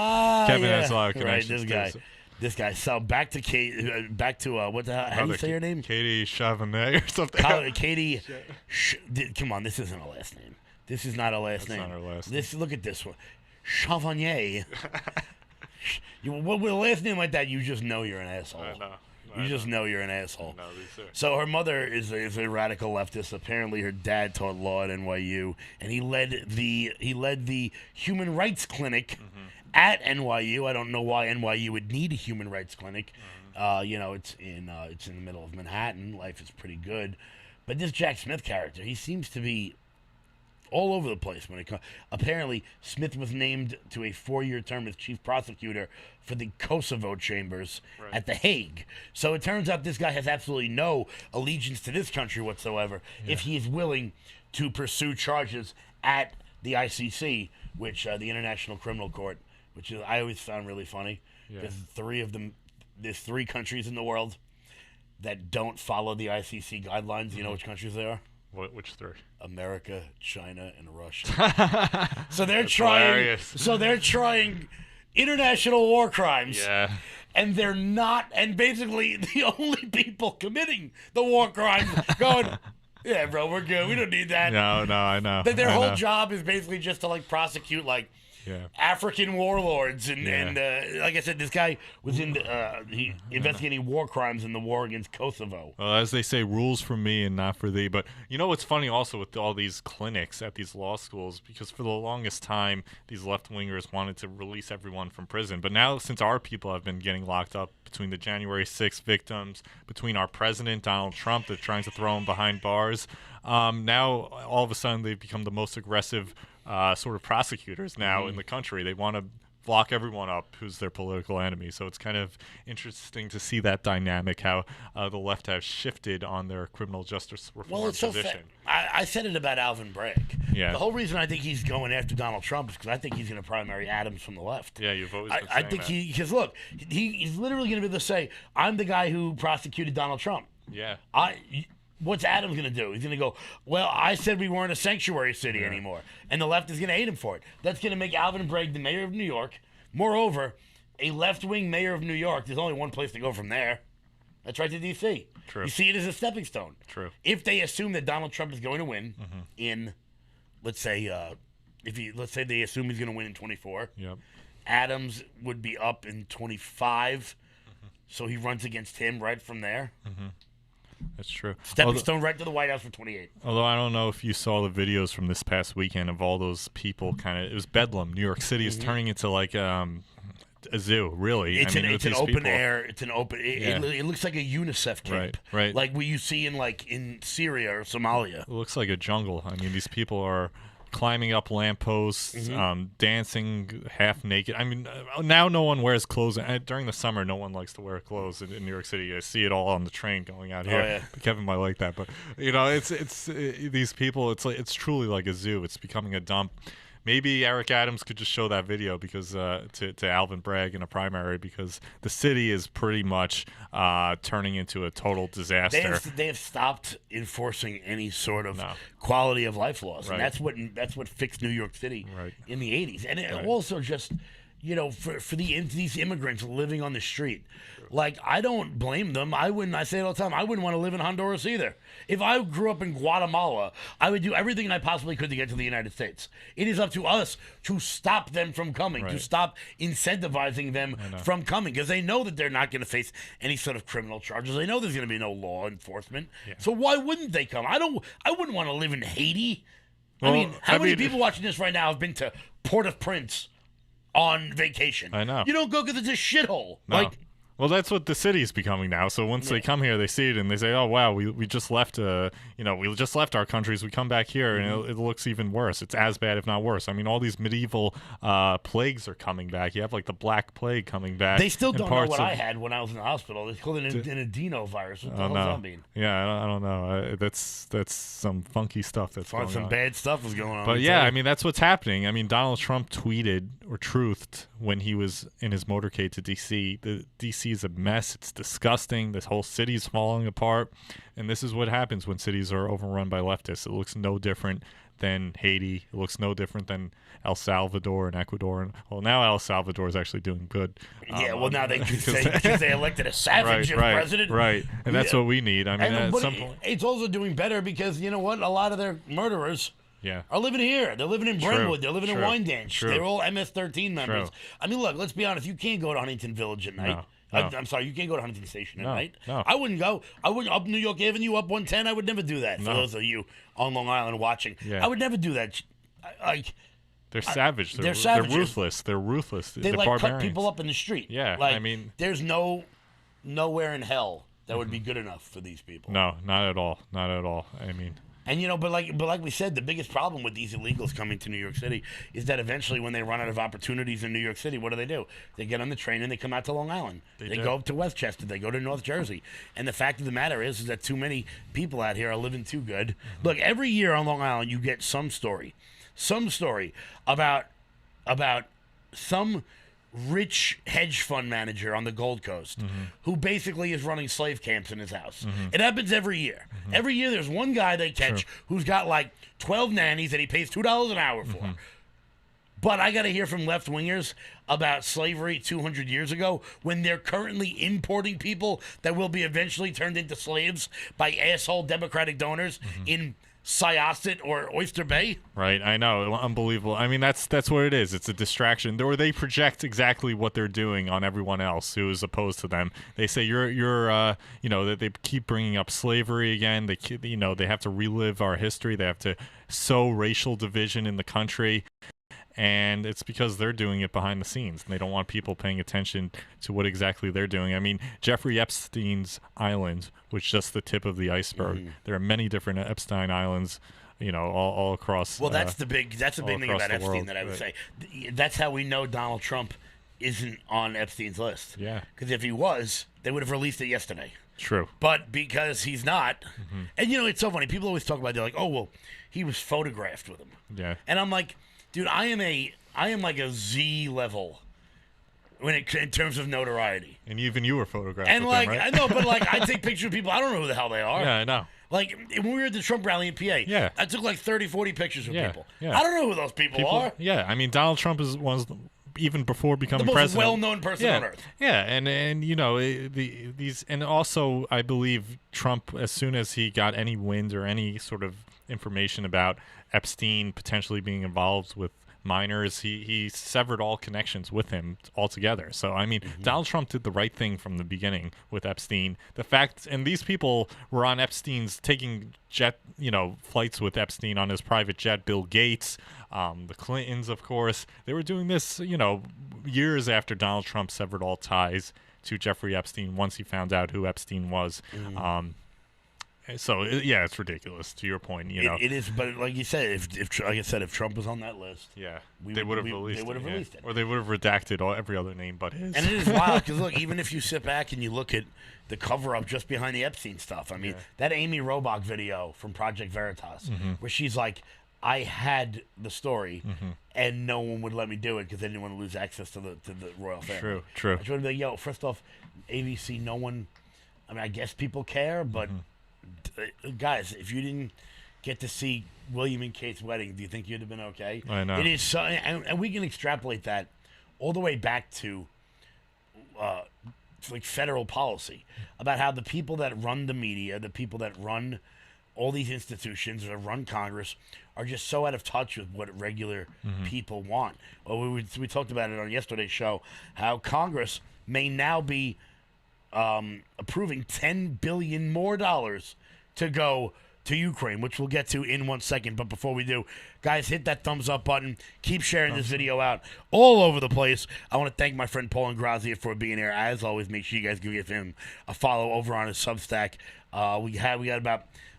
Kevin has a lot of connections. Right, this guy. So back to Kate. Back to what the hell? How do you say her name? Katie Chauvenet or something. Katie. Come on, this isn't a last name. This is not a last name. That's not her last name. Look at this one. Chauvenet. With a last name like that, you just know you're an asshole. I know. You just know you're an asshole. No, so her mother is a radical leftist. Apparently, her dad taught law at NYU, and he led the human rights clinic at NYU. I don't know why NYU would need a human rights clinic. It's in the middle of Manhattan. Life is pretty good, but this Jack Smith character, he seems to be all over the place when it comes. Apparently, Smith was named to a 4-year term as chief prosecutor for the Kosovo chambers at The Hague. So it turns out this guy has absolutely no allegiance to this country whatsoever if he is willing to pursue charges at the ICC, which the International Criminal Court, which is, I always found really funny. There's there's 3 countries in the world that don't follow the ICC guidelines. You know which countries they are? Which 3? America, China, and Russia. So they're trying. Hilarious. So they're trying international war crimes. Yeah. And they're not. And basically, the only people committing the war crimes going, yeah, bro, we're good. We don't need that. No, I know. Their whole job is basically just to prosecute African warlords and like I said, this guy was investigating war crimes in the war against Kosovo. Well, as they say, rules for me and not for thee. But you know what's funny also with all these clinics at these law schools, because for the longest time these left-wingers wanted to release everyone from prison. But now, since our people have been getting locked up, between the January 6th victims, between our president, Donald Trump, they're trying to throw him behind bars, now all of a sudden they've become the most aggressive sort of prosecutors now in the country. They want to lock everyone up who's their political enemy. So it's kind of interesting to see that dynamic, how the left has shifted on their criminal justice reform position. I said it about Alvin Bragg. Yeah. The whole reason I think he's going after Donald Trump is because I think he's going to primary Adams from the left. Yeah, you've always been I think saying because look, he's literally going to be able to say, I'm the guy who prosecuted Donald Trump. Yeah. What's Adams going to do? He's going to go, well, I said we weren't a sanctuary city anymore. And the left is going to hate him for it. That's going to make Alvin Bragg the mayor of New York. Moreover, a left-wing mayor of New York, there's only one place to go from there. That's right to D.C. True. You see it as a stepping stone. True. If they assume that Donald Trump is going to win in, let's say they assume he's going to win in 24. Yep. Adams would be up in 25. So he runs against him right from there. That's true. Stepping stone right to the White House for 28. Although I don't know if you saw the videos from this past weekend of all those people it was bedlam. New York City is turning into like a zoo, really. It's an open people. air. It's an open. It looks like a UNICEF camp, right? Like what you see in Syria or Somalia. It looks like a jungle. I mean, these people are climbing up lampposts, dancing half naked. I mean, now no one wears clothes. During the summer, no one likes to wear clothes in New York City. I see it all on the train going out here. Oh, yeah. Kevin might like that, but it's these people. It's truly like a zoo. It's becoming a dump. Maybe Eric Adams could just show that video because to Alvin Bragg in a primary, because the city is pretty much turning into a total disaster. They have stopped enforcing any sort of quality of life laws, and that's what fixed New York City in the 80s. And it also just, for these immigrants living on the street, like, I don't blame them. I say it all the time, I wouldn't want to live in Honduras either. If I grew up in Guatemala, I would do everything I possibly could to get to the United States. It is up to us to stop them from coming, to stop incentivizing them from coming, because they know that they're not going to face any sort of criminal charges. They know there's going to be no law enforcement. Yeah. So why wouldn't they come? I wouldn't want to live in Haiti. Well, how many people watching this right now have been to Port-au-Prince on vacation? I know. You don't go because it's a shithole. No. Well, that's what the city's becoming now. So once they come here, they see it and they say, "Oh wow, we just left. We just left our countries. We come back here, and it looks even worse. It's as bad, if not worse. I mean, all these medieval plagues are coming back. You have like the Black Plague coming back. They still don't know what I had when I was in the hospital. They called it an adenovirus. What the hell does that mean? Yeah, I don't know. That's some funky stuff that's going some on. bad stuff is going on. But yeah, I mean, that's what's happening. I mean, Donald Trump tweeted or truthed when he was in his motorcade to D.C. The D.C. is a mess. It's disgusting. This whole city is falling apart. And this is what happens when cities are overrun by leftists. It looks no different than Haiti. It looks no different than El Salvador and Ecuador. And well, now El Salvador is actually doing good. Yeah, well, now they can say because they elected a savage president. Right, and that's what we need. I mean, at some point. It's also doing better because, you know what? A lot of their murderers are living here. They're living in Brentwood. They're living in Wyandanch. They're all MS-13 members. I mean, look, let's be honest. You can't go to Huntington Village at night. No. I'm sorry, you can't go to Huntington Station at night. No. I wouldn't go. I wouldn't up New York Avenue, up 110. I would never do that. For those of you on Long Island watching, I would never do that. They're savage. They're savages. They're ruthless. They're ruthless. They barbarians. cut people up in the street. Yeah, like, I mean, there's nowhere in hell that would be good enough for these people. No, not at all. Not at all. I mean. And but like we said, the biggest problem with these illegals coming to New York City is that eventually, when they run out of opportunities in New York City, what do? They get on the train and they come out to Long Island. They go up to Westchester. They go to North Jersey. And the fact of the matter is that too many people out here are living too good. Look, every year on Long Island, you get some story about some rich hedge fund manager on the Gold Coast who basically is running slave camps in his house. It happens every year. Every year there's one guy they catch who's got like 12 nannies that he pays $2 an hour for. But I got to hear from left-wingers about slavery 200 years ago when they're currently importing people that will be eventually turned into slaves by asshole Democratic donors in Syosset or Oyster Bay. Right, I know, unbelievable. I mean, that's what it is. It's a distraction, or they project exactly what they're doing on everyone else who is opposed to them. They say that they keep bringing up slavery again. They have to relive our history. They have to sow racial division in the country. And it's because they're doing it behind the scenes. And they don't want people paying attention to what exactly they're doing. I mean, Jeffrey Epstein's island was just the tip of the iceberg. There are many different Epstein islands, all across. Well, that's the big thing about Epstein world, that I would say. That's how we know Donald Trump isn't on Epstein's list. Yeah. Because if he was, they would have released it yesterday. True. But because he's not, and it's so funny. People always talk about, they're like, oh, well, he was photographed with him. Yeah. And I'm like, dude, I am like a Z level in terms of notoriety. And even you were photographed. And with like, them, right? I know, but like, I take pictures of people. I don't know who the hell they are. Yeah, I know. Like, when we were at the Trump rally in PA, I took like 30, 40 pictures of people. Yeah. I don't know who those people are. Yeah, I mean, Donald Trump was even before becoming the most president, well-known person on earth. Yeah, and these, and also I believe Trump, as soon as he got any wind or any sort of information about Epstein potentially being involved with minors, he severed all connections with him altogether. So I mean, Donald Trump did the right thing from the beginning with Epstein. The fact, and these people were on Epstein's, taking flights with Epstein on his private jet. Bill Gates, the Clintons, of course, they were doing this, years after Donald Trump severed all ties to Jeffrey Epstein once he found out who Epstein was. So yeah, it's ridiculous. To your point, it is. But like you said, if Trump was on that list, they would have released it, or they would have redacted every other name but his. And it is wild because look, even if you sit back and you look at the cover up just behind the Epstein stuff, I mean, that Amy Robach video from Project Veritas, where she's like, I had the story, and no one would let me do it because they didn't want to lose access to the royal family. True. I just want to be like, yo, first off, ABC, no one. I mean, I guess people care, but. Guys, if you didn't get to see William and Kate's wedding, do you think you'd have been okay? I know. It is so, and we can extrapolate that all the way back to like federal policy about how the people that run the media, the people that run all these institutions or run Congress are just so out of touch with what regular people want. Well, we talked about it on yesterday's show, how Congress may now be approving $10 billion more to go to Ukraine, which we'll get to in 1 second. But before we do, guys, hit that thumbs up button. Keep sharing this video out all over the place. I want to thank my friend Paul Ingrassia for being here. As always, make sure you guys give him a follow over on his Substack.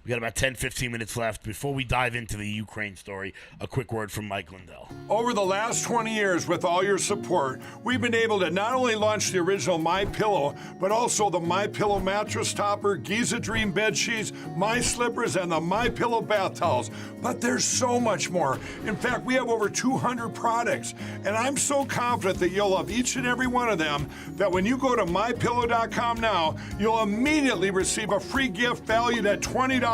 We got about 10, 15 minutes left. Before we dive into the Ukraine story, a quick word from Mike Lindell. Over the last 20 years, with all your support, we've been able to not only launch the original MyPillow, but also the MyPillow mattress topper, Giza Dream bed sheets, My Slippers, and the MyPillow bath towels. But there's so much more. In fact, we have over 200 products, and I'm so confident that you'll love each and every one of them that when you go to MyPillow.com now, you'll immediately receive a free gift valued at $20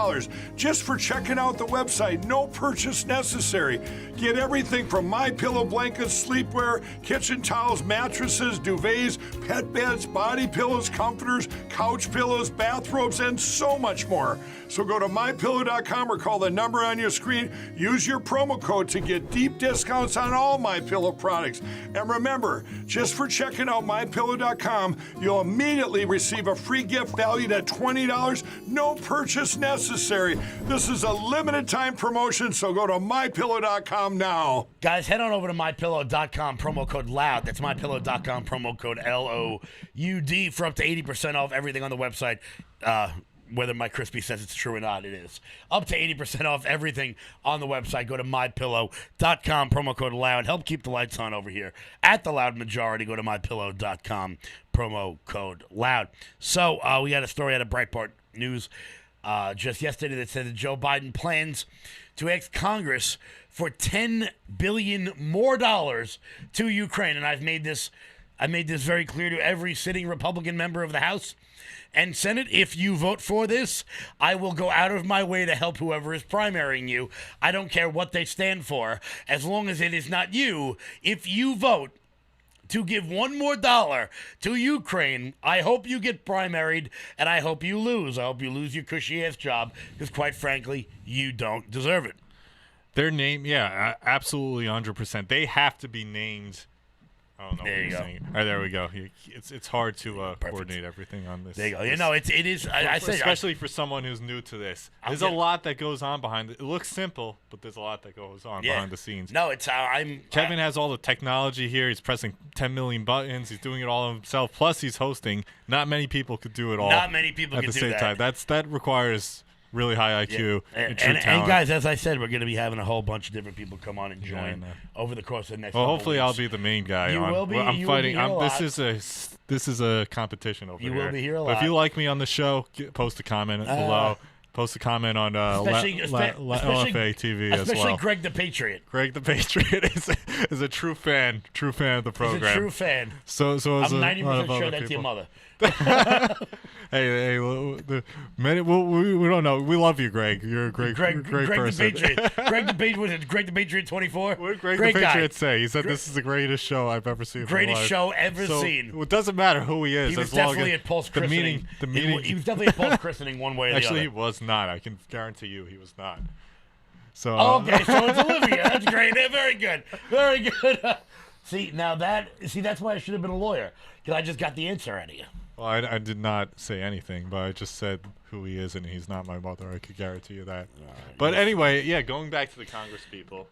just for checking out the website. No purchase necessary. Get everything from MyPillow blankets, sleepwear, kitchen towels, mattresses, duvets, pet beds, body pillows, comforters, couch pillows, bathrobes, and so much more. So go to MyPillow.com or call the number on your screen. Use your promo code to get deep discounts on all MyPillow products. And remember, just for checking out MyPillow.com, you'll immediately receive a free gift valued at $20. No purchase necessary. This is a limited time promotion, so go to MyPillow.com now. Guys, head on over to MyPillow.com, promo code LOUD. That's MyPillow.com, promo code LOUD for up to 80% off everything on the website. Whether Mike Crispy says it's true or not, it is. Up to 80% off everything on the website. Go to MyPillow.com, promo code LOUD. Help keep the lights on over here at the Loud Majority. Go to MyPillow.com, promo code LOUD. So we got a story out of Breitbart News just yesterday that said that Joe Biden plans to ask Congress for $10 billion more to Ukraine. And I made this very clear to every sitting Republican member of the House and Senate. If you vote for this, I will go out of my way to help whoever is primarying you. I don't care what they stand for, as long as it is not you. If you vote to give one more dollar to Ukraine, I hope you get primaried, and I hope you lose. I hope you lose your cushy-ass job, because quite frankly, you don't deserve it. Their name, yeah, absolutely 100%. They have to be named. I don't know. There you go. Saying. All right, there we go. It's hard to coordinate everything on this. There you go. You know, it is. I say, especially for someone who's new to this. There's a lot that goes on behind it. It looks simple, but there's a lot that goes on behind the scenes. No, it's Kevin has all the technology here. He's pressing 10 million buttons. He's doing it all himself. Plus, he's hosting. Not many people could do it all. Not many people at can the do same time. That requires really high IQ and true talent. And guys, as I said, we're going to be having a whole bunch of different people come on and join over the course of the next. Well, couple hopefully, weeks. I'll be the main guy. You will be. I'm you fighting. Will be here This is a competition over you here. You will be here a lot. But if you like me on the show, post a comment below. Post a comment on especially LFA TV as well. Especially Greg the Patriot. Greg the Patriot is a true fan of the program. He's a true fan. So I'm 90% sure that's your mother. Hey, we don't know. We love you, Greg. You're a great person. The Patriot. Greg the Patriot 24. What did Greg the Patriot say? He said this is the greatest show I've ever seen. Greatest show ever seen. It doesn't matter who he is. He was definitely at Paul's christening. The meaning. He was definitely at Paul's christening one way or the other. Actually, he was not. I can guarantee you he was not. So. Okay, so it's Olivia. That's great. Very good. Very good. See, that's why I should have been a lawyer, because I just got the answer out of you. Well, I did not say anything, but I just said who he is, and he's not my mother. I could guarantee you that. But anyway, yeah, going back to the Congress people,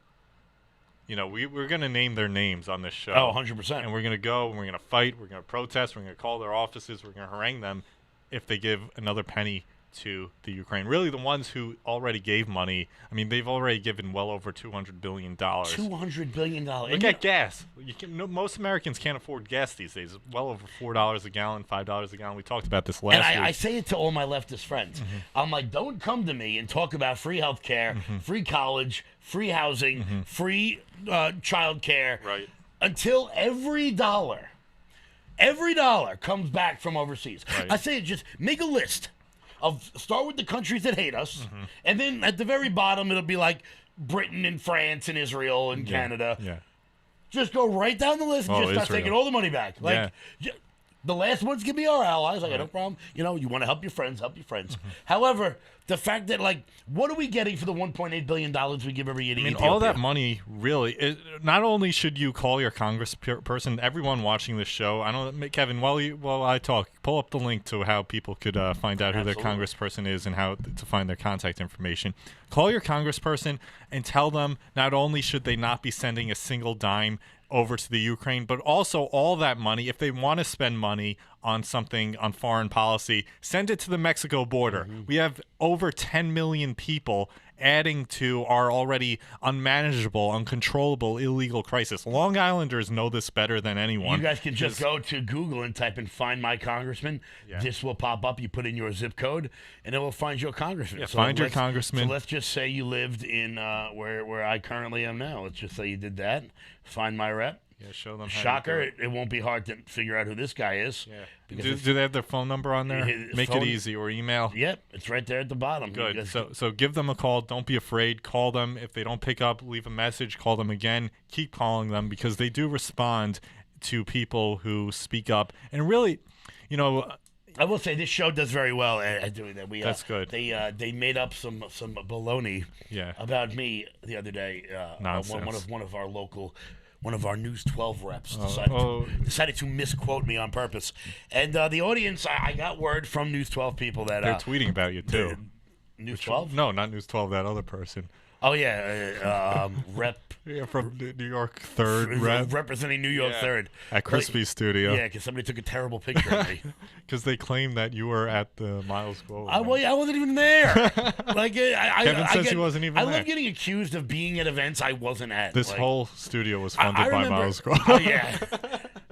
you know, we're going to name their names on this show. Oh, 100%. And we're going to go, and we're going to fight, we're going to protest, we're going to call their offices, we're going to harangue them if they give another penny to the Ukraine. Really, the ones who already gave money. I mean, they've already given well over $200 billion. $200 billion. Look at gas. Most Americans can't afford gas these days. Well over $4 a gallon, $5 a gallon. We talked about this last week. And I say it to all my leftist friends. Mm-hmm. I'm like, don't come to me and talk about free health care, free college, free housing, free child care, until every dollar comes back from overseas. Right. I say, just make a list. Start with the countries that hate us, and then at the very bottom it'll be like Britain and France and Israel and Canada. Yeah. Just go right down the list and just start taking all the money back. Like, The last ones can be our allies. I got no problem. You know, you want to help your friends, help your friends. However, the fact that, like, what are we getting for the $1.8 billion we give every year to Ethiopia? All that money, really, not only should you call your congressperson, everyone watching this show, I don't, Kevin, while I talk, pull up the link to how people could find out who their congressperson is and how to find their contact information. Call your congressperson and tell them not only should they not be sending a single dime over to the Ukraine, but also all that money, if they want to spend money on something on foreign policy, send it to the Mexico border. We have over 10 million people adding to our already unmanageable, uncontrollable, illegal crisis. Long Islanders know this better than anyone. You guys can just go to Google and type in "find my congressman." Yeah. This will pop up. You put in your zip code, and it will find your congressman. Yeah, so find your congressman. So let's just say you lived in where I currently am now. Let's just say you did that. Find my rep. Yeah, show them. Shocker! It won't be hard to figure out who this guy is. Yeah. Do they have their phone number on there? Make it easy, or email. Yep, it's right there at the bottom. Good. So give them a call. Don't be afraid. Call them. If they don't pick up, leave a message. Call them again. Keep calling them because they do respond to people who speak up. And really, you know, I will say this show does very well at doing that. That's good. They made up some baloney about me the other day. Nonsense. One of our News 12 reps decided to misquote me on purpose. And the audience, I got word from News 12 people that... They're tweeting about you, too. News 12? No, not News 12, that other person. Oh, yeah, rep... Yeah, from New York 3rd rep. Representing New York 3rd. At Crispy's studio. Yeah, because somebody took a terrible picture of me. Because they claimed that you were at the Miles Go. I wasn't even there. Kevin says he wasn't even there. I love getting accused of being at events I wasn't at. This whole studio was funded by Miles Go. Oh, yeah.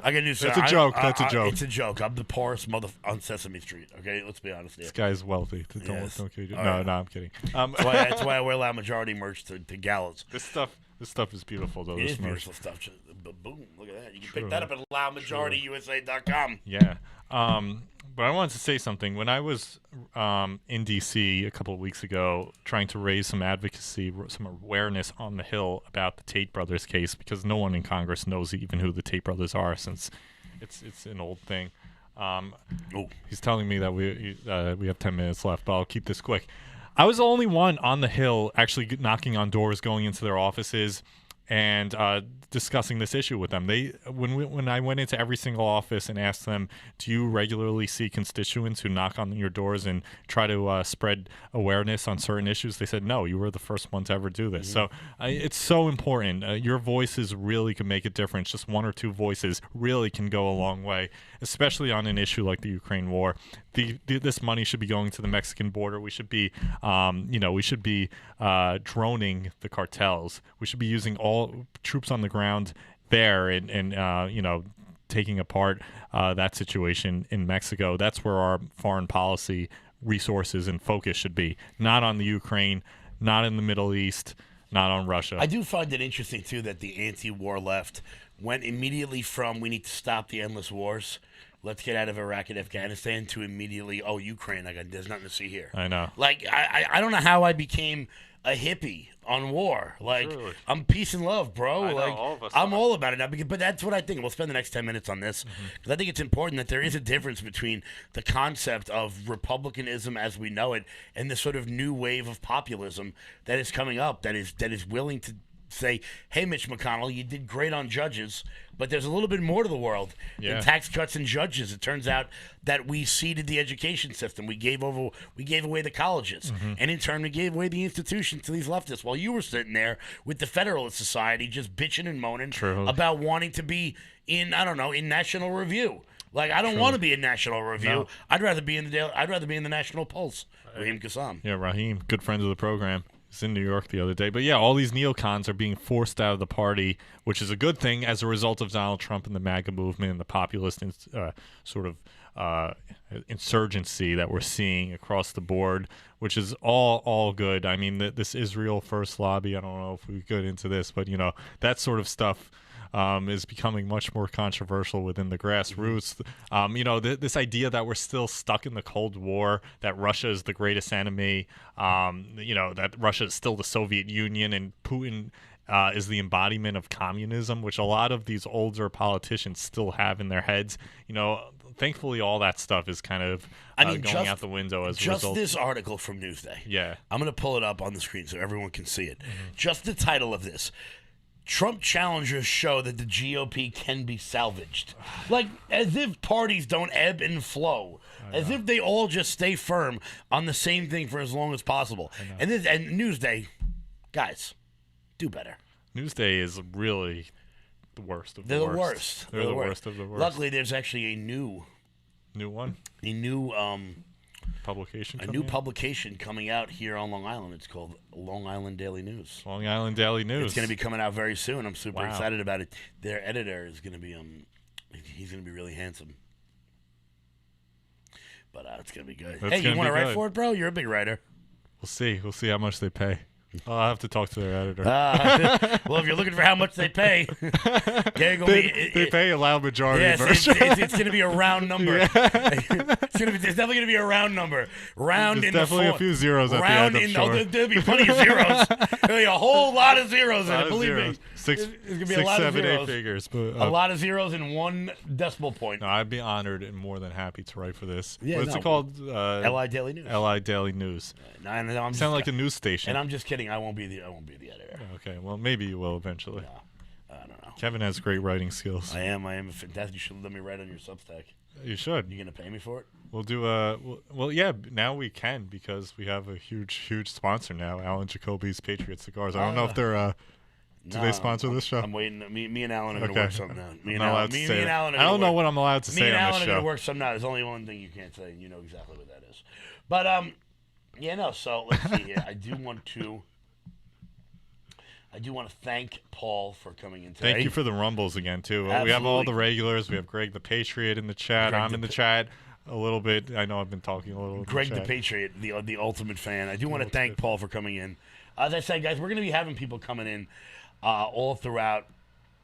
I got news. That's a joke. That's a joke. It's a joke. I'm the poorest mother on Sesame Street. Okay, let's be honest here. This guy's wealthy. Don't kid you. No, I'm kidding. That's why I wear Loud Majority merch to galas. This stuff is beautiful, though. It is beautiful stuff. Boom! Look at that. You can pick that up at loudmajorityusa.com. Yeah. But I wanted to say something. When I was in D.C. a couple of weeks ago trying to raise some advocacy, some awareness on the Hill about the Tate brothers case, because no one in Congress knows even who the Tate brothers are since it's an old thing. He's telling me that we have 10 minutes left, but I'll keep this quick. I was the only one on the Hill actually knocking on doors, going into their offices, and discussing this issue with them. When I went into every single office and asked them, do you regularly see constituents who knock on your doors and try to spread awareness on certain issues? They said, no, you were the first one to ever do this. So it's so important. Your voices really can make a difference. Just one or two voices really can go a long way, especially on an issue like the Ukraine war. This money should be going to the Mexican border. We should be, droning the cartels. We should be using all troops on the ground there and taking apart that situation in Mexico. That's where our foreign policy resources and focus should be. Not on the Ukraine, not in the Middle East, not on Russia. I do find it interesting, too, that the anti-war left went immediately from we need to stop the endless wars, let's get out of Iraq and Afghanistan, to immediately, Ukraine, there's nothing to see here. I know. I don't know how I became a hippie on war. Truly. I'm peace and love, bro. I know, all of us I'm all about it now. But that's what I think. We'll spend the next 10 minutes on this because I think it's important that there is a difference between the concept of republicanism as we know it and this sort of new wave of populism that is coming up that is willing to say, hey, Mitch McConnell, you did great on judges, but there's a little bit more to the world than tax cuts and judges. It turns out that we ceded the education system. We gave away the colleges. And in turn, we gave away the institutions to these leftists while you were sitting there with the Federalist Society just bitching and moaning about wanting to be in National Review. I don't want to be in National Review. No. I'd rather be in the National Pulse. Raheem Kassam. Yeah, Raheem, good friend of the program. Was in New York the other day. But yeah, all these neocons are being forced out of the party, which is a good thing as a result of Donald Trump and the MAGA movement and the populist insurgency that we're seeing across the board, which is all good. I mean, this Israel First lobby, I don't know if we get into this, but that sort of stuff is becoming much more controversial within the grassroots. This idea that we're still stuck in the Cold War, that Russia is the greatest enemy, that Russia is still the Soviet Union and Putin is the embodiment of communism, which a lot of these older politicians still have in their heads. You know, thankfully, all that stuff is kind of going out the window as a result. Just this article from Newsday. Yeah. I'm going to pull it up on the screen so everyone can see it. Just the title of this. Trump challengers show that the GOP can be salvaged. Like, as if parties don't ebb and flow. As if they all just stay firm on the same thing for as long as possible. And Newsday, guys, do better. Newsday is really the worst of the They're worst. the worst. They're the worst of the worst. Luckily, there's actually a new one. A new publication. Publication coming out here on Long Island. It's called Long Island Daily News. Long Island Daily News. It's going to be coming out very soon. I'm super excited about it. Their editor is going to be he's going to be really handsome. But it's going to be good. Hey, you want to write for it, bro? You're a big writer. We'll see. We'll see how much they pay. I'll have to talk to their editor. Well, if you're looking for how much they pay, they pay a loud majority. Yes, it's going to be a round number. Yeah. It's definitely going to be a round number. Round. There's definitely a few zeros at the end. There'll be plenty of zeros. There'll be a whole lot of zeros in it. Believe me. Six, 7, 8 figures. But, a lot of zeros in one decimal point. No, I'd be honored and more than happy to write for this. Yeah, What's it called? LI Daily News. LI Daily News. Sound like a news station. And I'm just kidding. I won't be the editor. Okay, well maybe you will eventually. No, I don't know. Kevin has great writing skills. I am fantastic. You should let me write on your Substack. You should. You gonna pay me for it? We'll do yeah. Now we can because we have a huge sponsor now, Alan Jacoby's Patriot Cigars. I don't know if they're. Do they sponsor this show? I'm waiting. Me and Alan are going to work something out. Me and Alan. I don't know what I'm allowed to say on this show. Me and Alan are going to work something out. There's only one thing you can't say, and you know exactly what that is. But so let's see here. I do want to thank Paul for coming in today. Thank you for the rumbles again too. Absolutely. We have all the regulars. We have Greg the Patriot in the chat. I'm in the chat a little bit. I know I've been talking a little. Greg the Patriot, the ultimate fan. I do want to thank Paul for coming in. As I said, guys, we're going to be having people coming in. All throughout,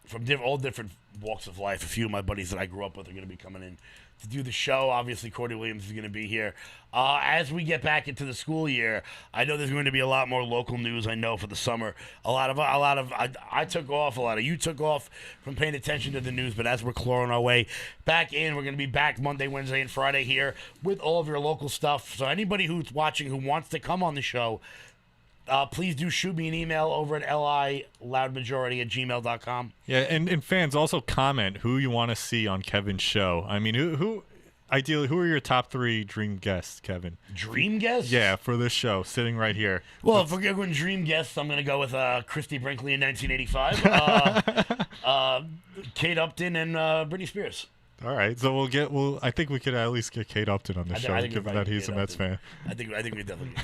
from all different walks of life. A few of my buddies that I grew up with are going to be coming in to do the show. Obviously, Cordy Williams is going to be here. As we get back into the school year, I know there's going to be a lot more local news. I know for the summer, I took off. A lot of you took off from paying attention to the news. But as we're clawing our way back in, we're going to be back Monday, Wednesday, and Friday here with all of your local stuff. So anybody who's watching who wants to come on the show. Please do shoot me an email over at liloudmajority@gmail.com. Yeah, and fans also comment who you want to see on Kevin's show. I mean, who ideally, who are your top 3 dream guests, Kevin? Dream guests? Yeah, for this show, sitting right here. Well, if we're going dream guests, I'm going to go with Christy Brinkley in 1985, Kate Upton, and Britney Spears. All right, so I think we could at least get Kate Upton on the show, given that he's a Mets fan. I think we definitely.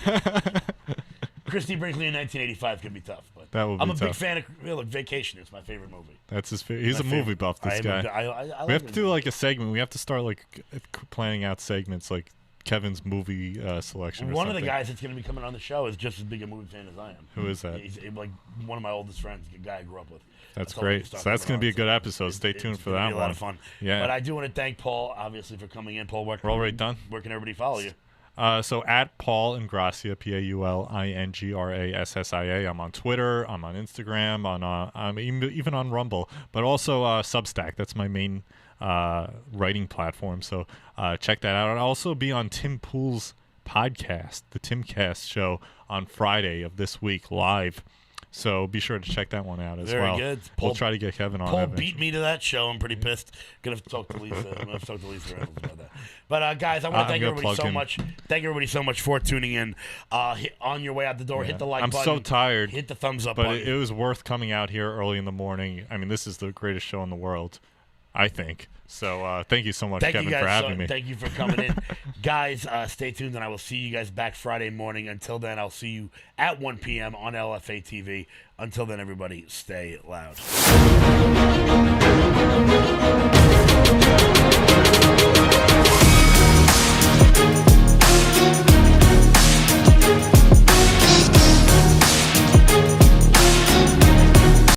Christy Brinkley in 1985 could be tough, but that would be I'm a tough. big fan of Vacation. It's my favorite movie. That's his favorite. He's a movie buff. This guy. I we have to do like a segment. We have to start like planning out segments like Kevin's movie selection. One of the guys that's going to be coming on the show is just as big a movie fan as I am. Who is that? He's like one of my oldest friends, a guy I grew up with. That's great. So that's going to be a good episode. Stay tuned for that one. It's going to be a lot of fun. Yeah. But I do want to thank Paul, obviously, for coming in. Paul, we're already done. Where can everybody follow you? So at Paul Ingrassia, PaulinGrassia. I'm on Twitter. I'm on Instagram. I'm even on Rumble, but also Substack. That's my main writing platform. So check that out. I'll also be on Tim Pool's podcast, the Timcast show, on Friday of this week live. So be sure to check that one out as well. Very good. We'll try to get Kevin on. Paul beat me to that show. I'm pretty pissed. Gonna have to talk to Lisa. I'm gonna have to talk to Lisa Reynolds about that. But guys, I want to thank everybody so much. Thank everybody so much for tuning in. On your way out the door, hit the like button. I'm so tired. Hit the thumbs up but button. It was worth coming out here early in the morning. I mean, this is the greatest show in the world, I think. So thank you so much, Kevin, for having me. Thank you for coming in. Guys, stay tuned, and I will see you guys back Friday morning. Until then, I'll see you at 1 p.m. on LFA TV. Until then, everybody, stay loud.